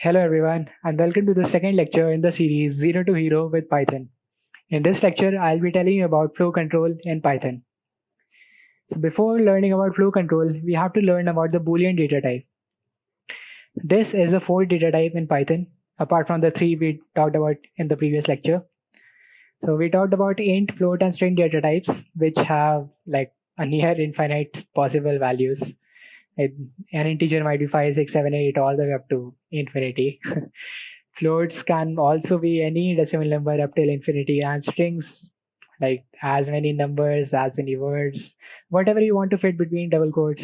Hello everyone and welcome to the second lecture in the series Zero to Hero with Python. In this lecture, I'll be telling you about flow control in Python. So before learning about flow control, we have to learn about the Boolean data type. This is the fourth data type in Python, apart from the three we talked about in the previous lecture. So we talked about int, float, and string data types, which have like a near infinite possible values. An integer might be 5, 6, 7, 8, all the way up to infinity. Floats can also be any decimal number up till infinity, and strings like as many numbers, as many words, whatever you want to fit between double quotes,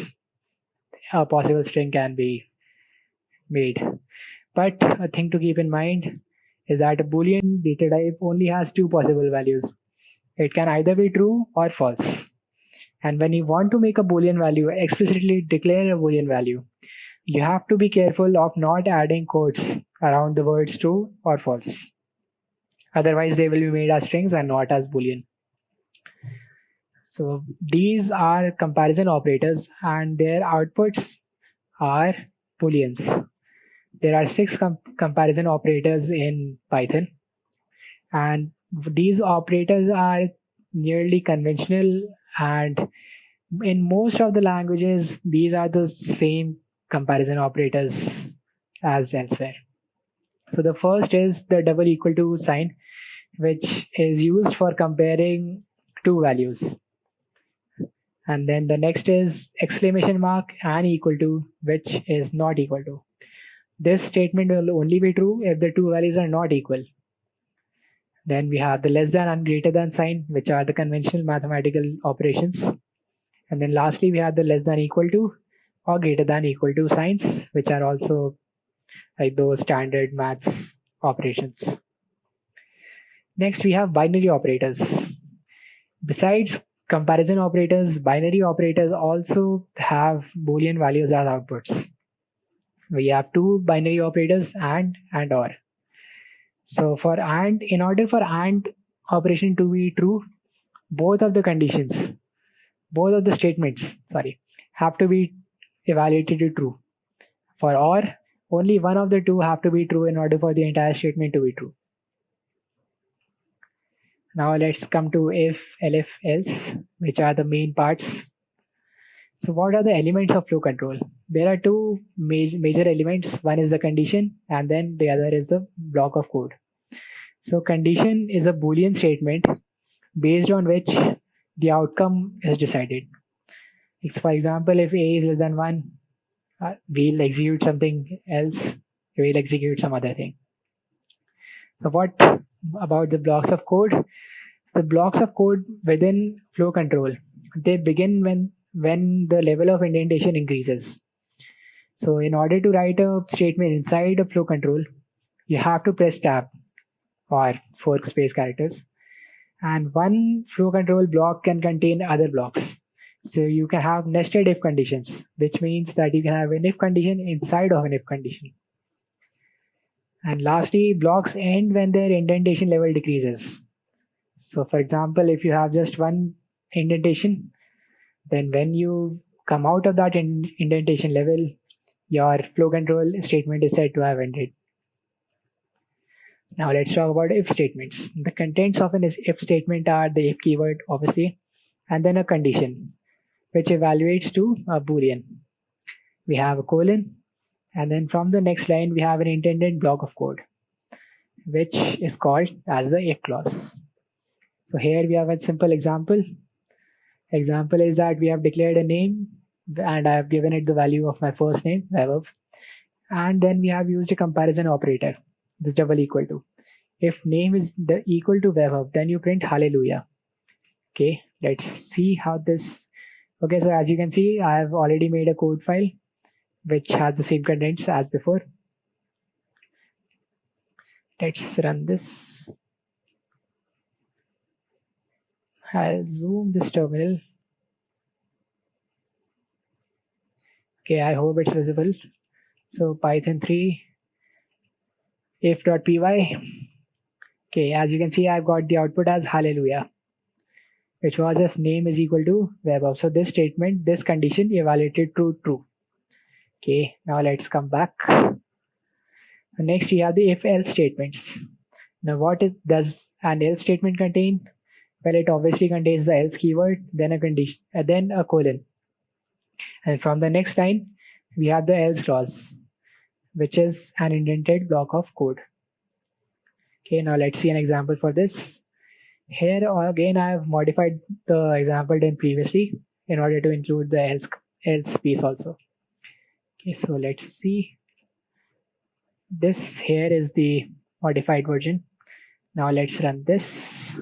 a possible string can be made. But a thing to keep in mind is that a Boolean data type only has two possible values. It can either be true or false. And when you want to make a Boolean value, explicitly declare a Boolean value, you have to be careful of not adding quotes around the words true or false. Otherwise, they will be made as strings and not as Boolean. So these are comparison operators and their outputs are Booleans. There are six comparison operators in Python, and these operators are nearly conventional, and in most of the languages, these are the same comparison operators as elsewhere. So the first is the double equal to sign, which is used for comparing two values. And then the next is exclamation mark and equal to, which is not equal to. This statement will only be true if the two values are not equal. Then we have the less than and greater than sign, which are the conventional mathematical operations. And then lastly, we have the less than equal to or greater than equal to signs, which are also like those standard maths operations. Next, we have binary operators. Besides comparison operators, binary operators also have Boolean values as outputs. We have two binary operators and or. So for and, in order for and operation to be true, both of the conditions, both of the statements, have to be evaluated to true. For or, only one of the two have to be true in order for the entire statement to be true. Now let's come to if, elif, else, which are the main parts. So what are the elements of flow control? There are two major elements. One is the condition and then the other is the block of code. So condition is a Boolean statement based on which the outcome is decided. For example, if a is less than 1, we'll execute something else, we'll execute some other thing. So what about the blocks of code? The blocks of code within flow control, they begin when the level of indentation increases. So in order to write a statement inside a flow control, you have to press tab or fork space characters. And one flow control block can contain other blocks. So you can have nested if conditions, which means that you can have an if condition inside of an if condition. And lastly, blocks end when their indentation level decreases. So for example, if you have just one indentation, then when you come out of that indentation level, your flow control statement is said to have ended. Now let's talk about if statements. The contents of an if statement are the if keyword, obviously, and then a condition, which evaluates to a Boolean. We have a colon, and then from the next line, we have an intended block of code, which is called as the if clause. So here we have a simple example. Example is that we have declared a name and I have given it the value of my first name, Vaibhav. And then we have used a comparison operator, this double equal to. If name is equal to Vaibhav, then you print hallelujah. Okay, let's see how this. Okay, so as you can see, I have already made a code file which has the same contents as before. Let's run this. I'll zoom this terminal. Okay, I hope it's visible. So Python 3 if.py. Okay, as you can see, I've got the output as hallelujah, which was if name is equal to Vaibhav. So this statement, this condition evaluated to true. Okay, now let's come back. Next, we have the if-else statements. Now, does an else statement contain? Well, it obviously contains the else keyword, then a condition, then a colon. And from the next line, we have the else clause, which is an indented block of code. Okay, now let's see an example for this. Here again, I have modified the example done previously in order to include the else piece also. Okay, so let's see. This here is the modified version. Now let's run this.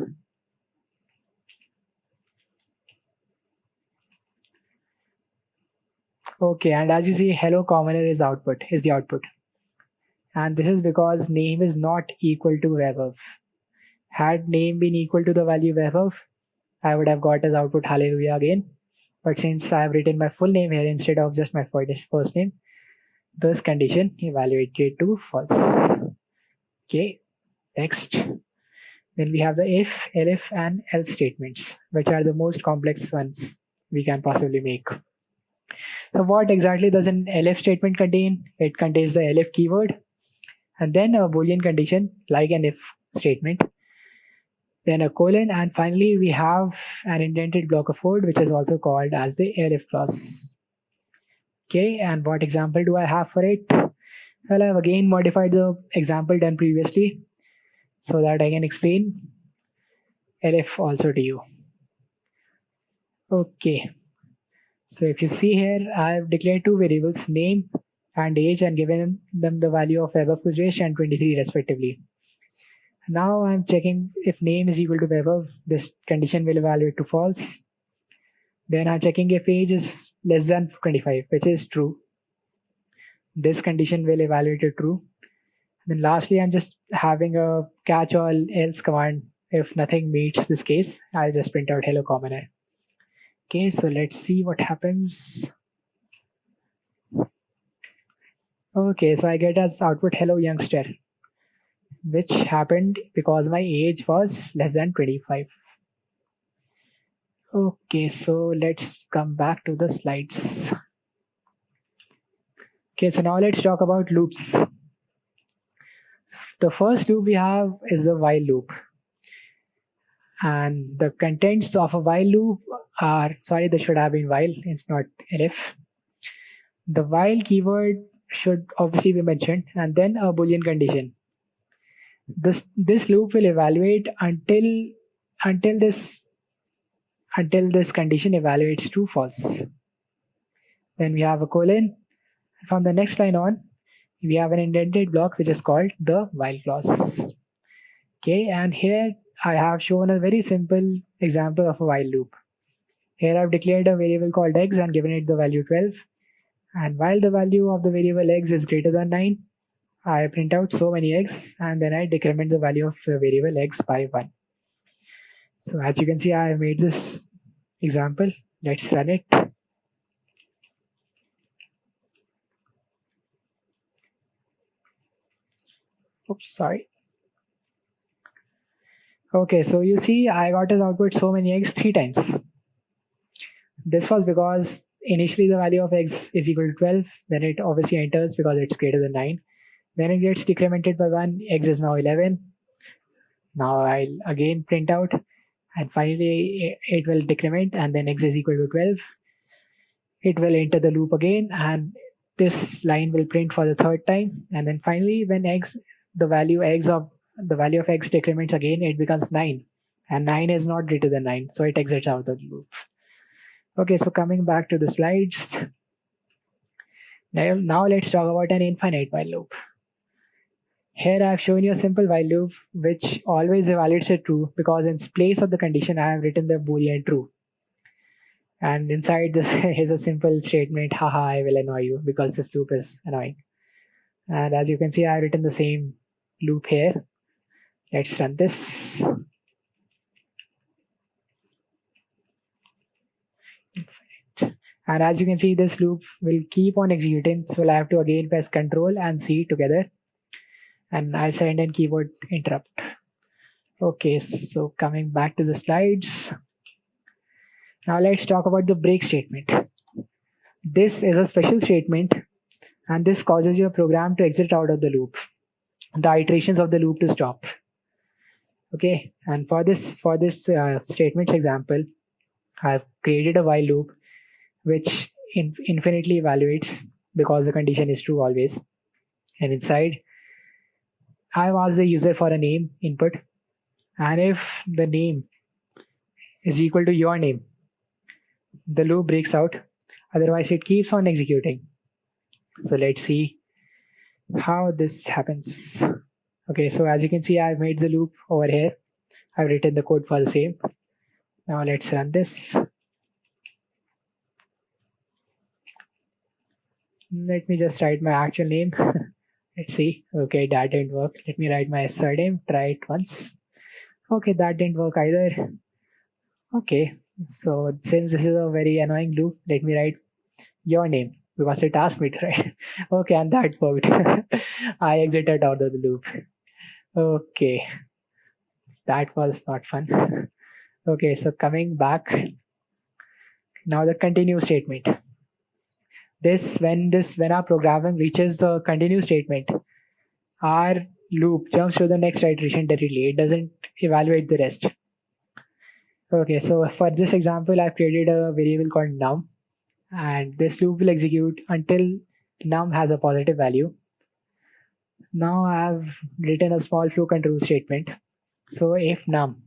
Okay, and as you see, hello commoner is the output. And this is because name is not equal to Vaibhav. Had name been equal to the value Vaibhav, I would have got as output hallelujah again. But since I have written my full name here instead of just my first name, this condition evaluated to false. Okay, next. Then we have the if, elif, and else statements, which are the most complex ones we can possibly make. So what exactly does an elif statement contain? It contains the elif keyword, and then a boolean condition like an if statement, then a colon, and finally we have an indented block of code which is also called as the elif clause. Okay, and what example do I have for it? Well, I've again modified the example done previously so that I can explain elif also to you. Okay, so if you see here, I've declared two variables, name and age, and given them the value of Vaibhav Kujesh and 23 respectively. Now I'm checking if name is equal to Vaibhav, this condition will evaluate to false. Then I'm checking if age is less than 25, which is true. This condition will evaluate to true. Then lastly, I'm just having a catch all else command. If nothing meets this case, I'll just print out hello commoner. Okay, so let's see what happens. Okay, so I get as output hello youngster, which happened because my age was less than 25. Okay, so let's come back to the slides. Okay, so now let's talk about loops. The first loop we have is the while loop. And the contents of a while loop are, sorry, this should have been while, it's not elif. The while keyword should obviously be mentioned, and then a boolean condition. This loop will evaluate until this condition evaluates true false. Then we have a colon. From the next line on, we have an indented block which is called the while clause. Okay, and here I have shown a very simple example of a while loop. Here I've declared a variable called x and given it the value 12. And while the value of the variable x is greater than 9, I print out so many x and then I decrement the value of the variable x by 1. So as you can see, I have made this example. Let's run it. Oops, sorry. Okay, so you see I got as output so many x 3 times. This was because initially the value of x is equal to 12, then it obviously enters because it's greater than 9. Then it gets decremented by 1, x is now 11. Now I'll again print out, and finally it will decrement, and then x is equal to 12. It will enter the loop again, and this line will print for the third time. And then finally, when the value of x decrements again, it becomes 9. And 9 is not greater than 9, so it exits out of the loop. Okay, so coming back to the slides. Now let's talk about an infinite while loop. Here I have shown you a simple while loop which always evaluates a true because in place of the condition I have written the boolean true. And inside this is a simple statement, haha, I will annoy you, because this loop is annoying. And as you can see, I have written the same loop here. Let's run this. And as you can see, this loop will keep on executing. So I have to again press Control and C together. And I send in keyboard interrupt. Okay, so coming back to the slides. Now let's talk about the break statement. This is a special statement, and this causes your program to exit out of the loop. the iterations of the loop to stop. Okay, and for this statements example, I've created a while loop which infinitely evaluates because the condition is true always. And inside, I've asked the user for a name input, and if the name is equal to your name, the loop breaks out. Otherwise, it keeps on executing. So let's see how this happens. Okay, so as you can see, I've made the loop over here. I've written the code for the same. Now let's run this. Let me just write my actual name. Let's see. Okay, that didn't work. Let me write my surname. Try it once. Okay, that didn't work either. Okay, so since this is a very annoying loop, let me write your name because it asked me to write. Okay, and that worked. I exited out of the loop. Okay, that was not fun. Okay, so coming back, now the continue statement. When our programming reaches the continue statement, our loop jumps to the next iteration directly. It doesn't evaluate the rest. Okay, so for this example, I've created a variable called num, and this loop will execute until num has a positive value. Now I've written a small flow control statement. So if num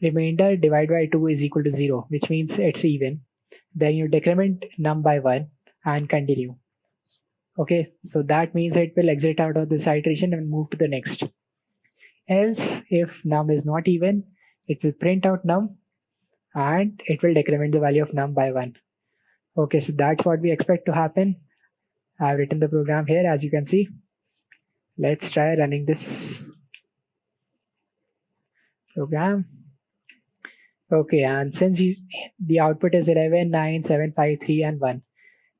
remainder divided by 2 is equal to 0, which means it's even, then you decrement num by 1 and continue. Okay, so that means it will exit out of this iteration and move to the next. Else, if num is not even, it will print out num and it will decrement the value of num by 1. Okay, so that's what we expect to happen. I've written the program here, as you can see. Let's try running this program. Okay, and since the output is 11, 9, 7, 5, 3, and 1,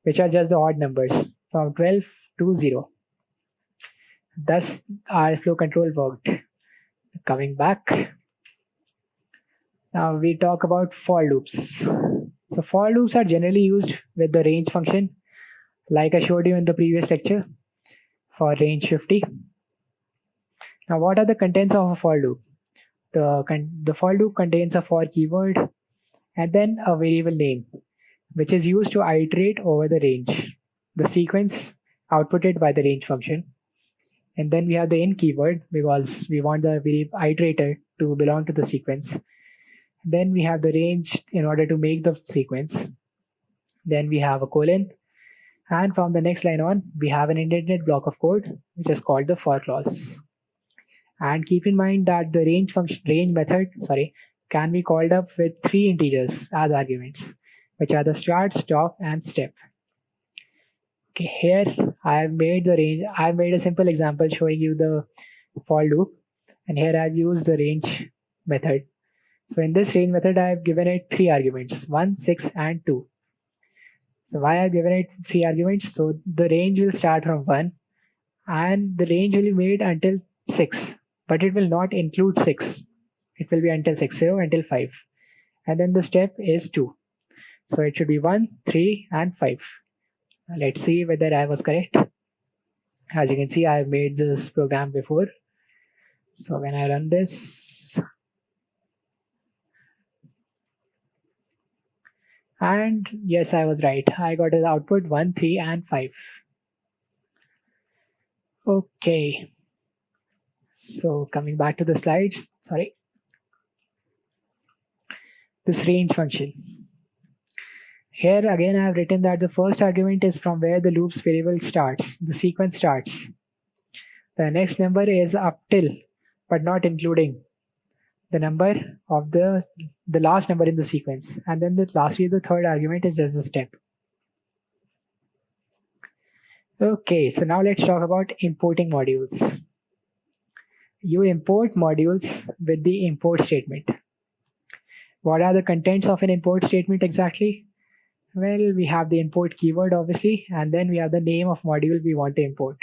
which are just the odd numbers from 12 to 0. Thus, our flow control worked. Coming back, now we talk about for loops. So for loops are generally used with the range function, like I showed you in the previous lecture for range 50. Now, what are the contents of a for loop? The for loop contains a for keyword and then a variable name, which is used to iterate over the range, the sequence outputted by the range function. And then we have the in keyword because we want the iterator to belong to the sequence. Then we have the range in order to make the sequence. Then we have a colon. And from the next line on, we have an indented block of code, which is called the for clause. And keep in mind that the range method can be called up with 3 integers as arguments, which are the start, stop, and step. Okay, here I've made a simple example showing you the for loop, and here I've used the range method. So in this range method, I've given it 3 arguments, 1, 6, and 2. So why I've given it 3 arguments? So the range will start from 1, and the range will be made until 6, but it will not include 6. It will be until 6, 0 until 5, and then the step is 2. So it should be 1, 3, and 5. Let's see whether I was correct. As you can see, I've made this program before. So when I run this, and yes, I was right. I got as output 1, 3, and 5. Okay. So coming back to the slides, this range function. Here again, I have written that the first argument is from where the loop's variable starts, the sequence starts. The next number is up till, but not including the number of the last number in the sequence. And then lastly, the third argument is just the step. Okay, so now let's talk about importing modules. You import modules with the import statement. What are the contents of an import statement exactly? Well, we have the import keyword obviously, and then we have the name of module we want to import.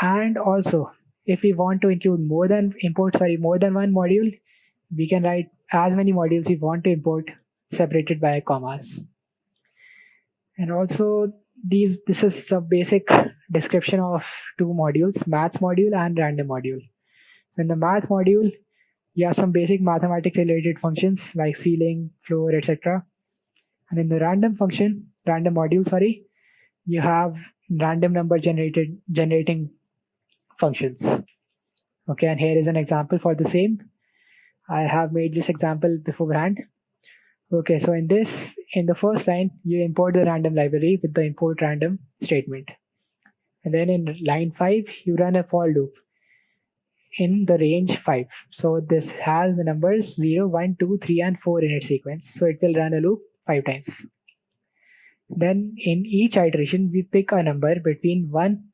And also, if we want to include more than one module, we can write as many modules we want to import separated by commas. And also this is some basic description of two modules, maths module and random module. In the math module, you have some basic mathematics related functions like ceiling, floor, etc. And in the random module, sorry, you have random number generating functions. Okay, and here is an example for the same. I have made this example beforehand. Okay, so in the first line, you import the random library with the import random statement. And then in line 5, you run a for loop in the range 5. So this has the numbers 0, 1, 2, 3, and 4 in its sequence. So it will run a loop 5 times. Then in each iteration, we pick a number between 1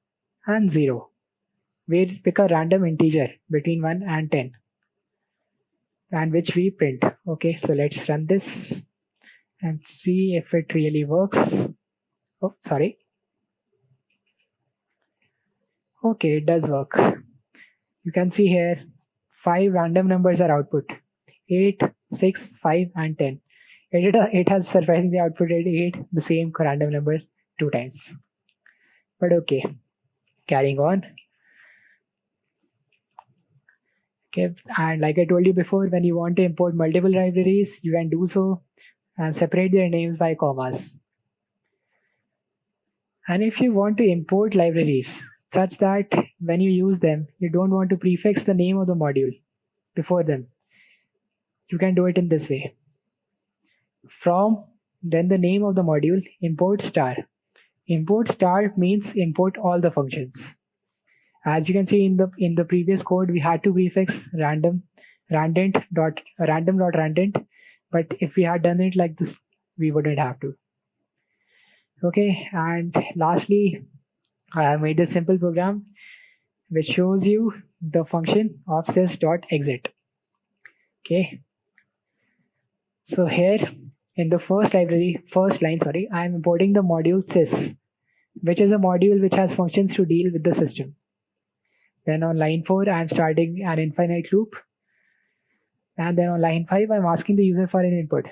and 0. We pick a random integer between 1 and 10, and which we print. Okay, so let's run this and see if it really works. Oh, sorry. Okay, it does work. You can see here 5 random numbers are output: 8, 6, 5, and 10. It has surprisingly outputted 8, the same random numbers, 2 times. But okay, carrying on. Okay, and like I told you before, when you want to import multiple libraries, you can do so and separate their names by commas. And if you want to import libraries such that when you use them, you don't want to prefix the name of the module before them, you can do it in this way. From then the name of the module, import star. Import star means import all the functions. As you can see in the previous code, we had to prefix random dot random, but if we had done it like this, we wouldn't have to. Okay, and lastly, I have made a simple program which shows you the function of sys.exit. Okay, so here in the first line, I am importing the module sys, which is a module which has functions to deal with the system. Then on line 4, I am starting an infinite loop. And then on line 5, I'm asking the user for an input.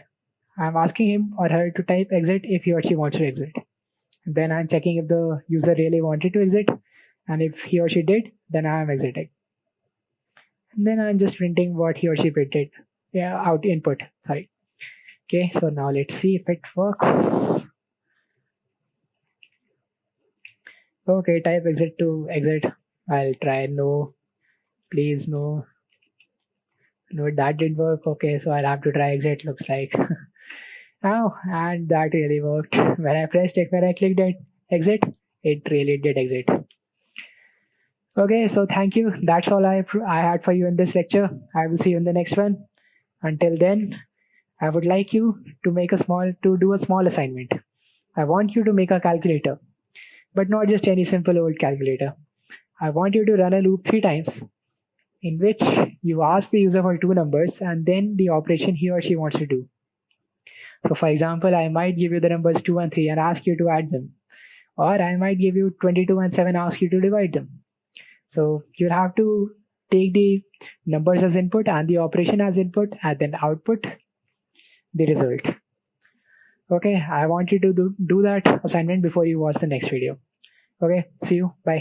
I'm asking him or her to type exit if he or she wants to exit. And then I'm checking if the user really wanted to exit. And if he or she did, then I am exiting. And then I'm just printing what he or she printed. Yeah, out input. Sorry. Okay, so now let's see if it works. Okay, type exit to exit. I'll try no. Please no. No, that didn't work. Okay, so I'll have to try exit, looks like. Oh, and that really worked. When I clicked it exit, it really did exit. Okay, so thank you. That's all I had for you in this lecture. I will see you in the next one. Until then, I would like you to do a small assignment. I want you to make a calculator, but not just any simple old calculator. I want you to run a loop 3 times in which you ask the user for 2 numbers and then the operation he or she wants to do. So for example, I might give you the numbers 2 and 3 and ask you to add them. Or I might give you 22 and 7 and ask you to divide them. So you'll have to take the numbers as input and the operation as input and then output the result. Okay, I want you to do that assignment before you watch the next video. Okay, see you. Bye.